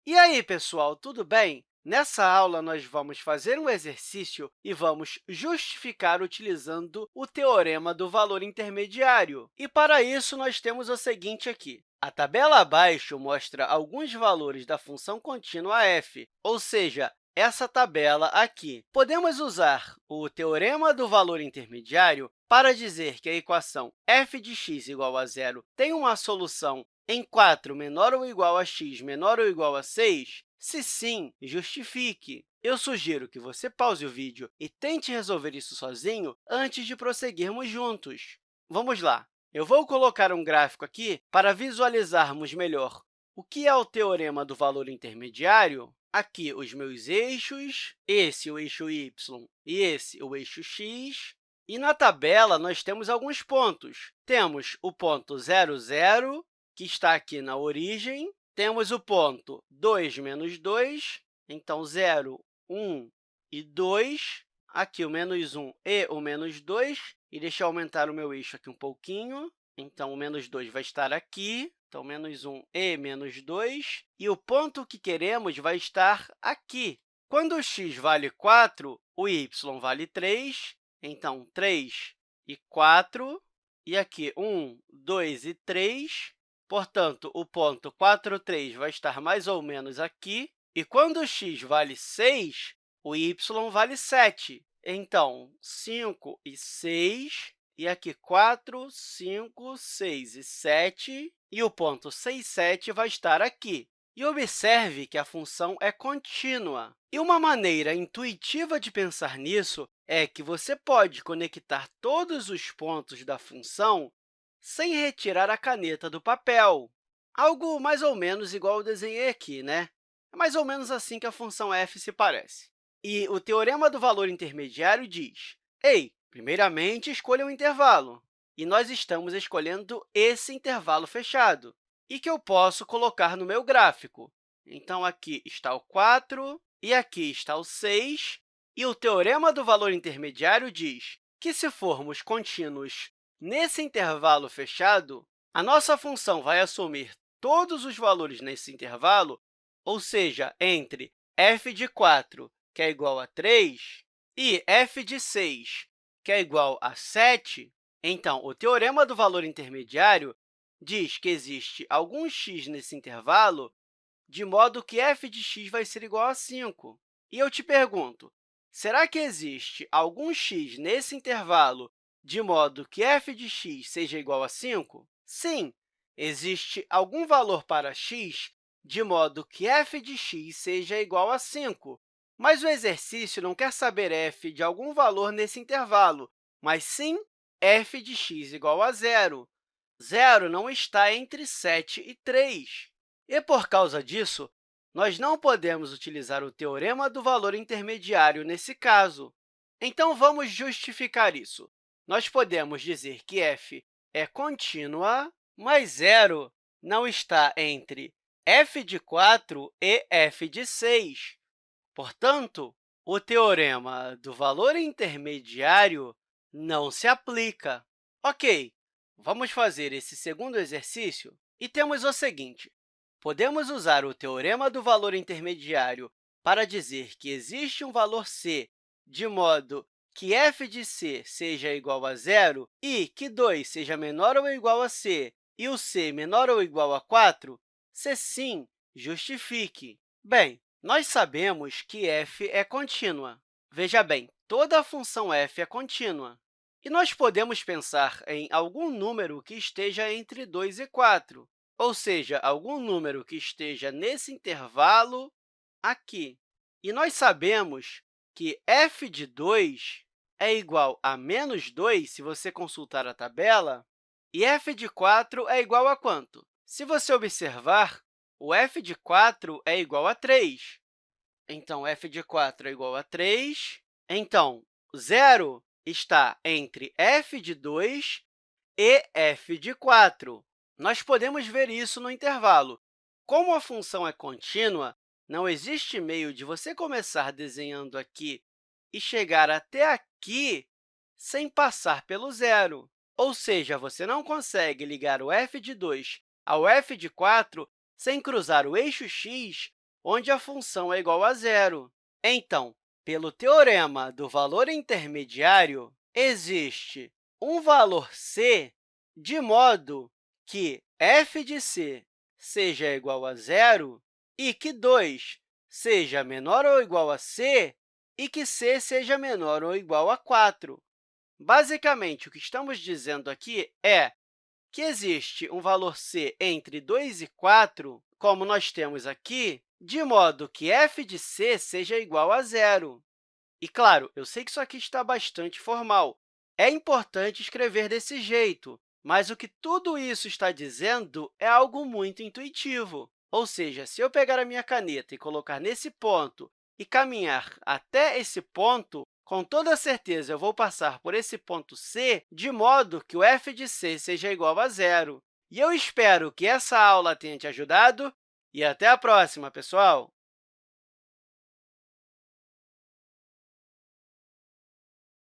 E aí, pessoal, tudo bem? Nessa aula, nós vamos fazer um exercício e vamos justificar utilizando o teorema do valor intermediário. E, para isso, nós temos o seguinte aqui. A tabela abaixo mostra alguns valores da função contínua f, ou seja, essa tabela aqui. Podemos usar o teorema do valor intermediário para dizer que a equação f de x igual a zero tem uma solução em 4 menor ou igual a x menor ou igual a 6? Se sim, justifique. Eu sugiro que você pause o vídeo e tente resolver isso sozinho antes de prosseguirmos juntos. Vamos lá! Eu vou colocar um gráfico aqui para visualizarmos melhor o que é o teorema do valor intermediário. Aqui, os meus eixos, esse o eixo y e esse o eixo x. E na tabela, nós temos alguns pontos. Temos o ponto 0, 0, que está aqui na origem. Temos o ponto 2 menos 2, então 0, 1 e 2. Aqui o menos 1 e o menos 2. E deixa eu aumentar o meu eixo aqui um pouquinho. Então, o menos 2 vai estar aqui. Então, menos 1 e menos 2. E o ponto que queremos vai estar aqui. Quando o x vale 4, o y vale 3. Então, 3 e 4. E aqui, 1, 2 e 3. Portanto, o ponto 4, 3 vai estar mais ou menos aqui. E quando o x vale 6, o y vale 7. Então, 5 e 6, e aqui 4, 5, 6 e 7, e o ponto 6, 7 vai estar aqui. E observe que a função é contínua. E uma maneira intuitiva de pensar nisso é que você pode conectar todos os pontos da função sem retirar a caneta do papel. Algo mais ou menos igual eu desenhei aqui, né? É mais ou menos assim que a função f se parece. E o teorema do valor intermediário diz, ei, primeiramente, escolha um intervalo. E nós estamos escolhendo esse intervalo fechado, e que eu posso colocar no meu gráfico. Então, aqui está o 4, e aqui está o 6. E o teorema do valor intermediário diz que, se formos contínuos nesse intervalo fechado, a nossa função vai assumir todos os valores nesse intervalo, ou seja, entre f de 4, que é igual a 3, e f de 6, que é igual a 7, então, o teorema do valor intermediário diz que existe algum x nesse intervalo, de modo que f de x vai ser igual a 5. E eu te pergunto, será que existe algum x nesse intervalo de modo que f de x seja igual a 5? Sim, existe algum valor para x de modo que f de x seja igual a 5. Mas o exercício não quer saber f de algum valor nesse intervalo, mas sim f de x igual a zero. Zero não está entre 7 e 3. E, por causa disso, nós não podemos utilizar o teorema do valor intermediário nesse caso. Então, vamos justificar isso. Nós podemos dizer que f é contínua, mas zero não está entre f de 4 e f de 6. Portanto, o teorema do valor intermediário não se aplica. Ok, vamos fazer esse segundo exercício e temos o seguinte. Podemos usar o teorema do valor intermediário para dizer que existe um valor c de modo que f de c seja igual a zero e que 2 seja menor ou igual a c e o c menor ou igual a 4? Se sim, justifique. Bem, nós sabemos que f é contínua. Veja bem, toda a função f é contínua. E nós podemos pensar em algum número que esteja entre 2 e 4, ou seja, algum número que esteja nesse intervalo aqui. E nós sabemos que f de 2 é igual a menos 2, se você consultar a tabela, e f de 4 é igual a quanto? Se você observar, o f de 4 é igual a 3. Então, f de 4 é igual a 3. Então, zero está entre f de 2 e f de 4. Nós podemos ver isso no intervalo. Como a função é contínua, não existe meio de você começar desenhando aqui e chegar até aqui sem passar pelo zero. Ou seja, você não consegue ligar o f de 2 ao f de 4 sem cruzar o eixo x onde a função é igual a zero. Então, pelo teorema do valor intermediário, existe um valor c de modo que f de c seja igual a zero e que 2 seja menor ou igual a c e que c seja menor ou igual a 4. Basicamente, o que estamos dizendo aqui é que existe um valor c entre 2 e 4, como nós temos aqui, de modo que f de c seja igual a zero. E, claro, eu sei que isso aqui está bastante formal. É importante escrever desse jeito, mas o que tudo isso está dizendo é algo muito intuitivo. Ou seja, se eu pegar a minha caneta e colocar nesse ponto e caminhar até esse ponto, com toda certeza eu vou passar por esse ponto C, de modo que o f de c seja igual a zero. E eu espero que essa aula tenha te ajudado e até a próxima, pessoal!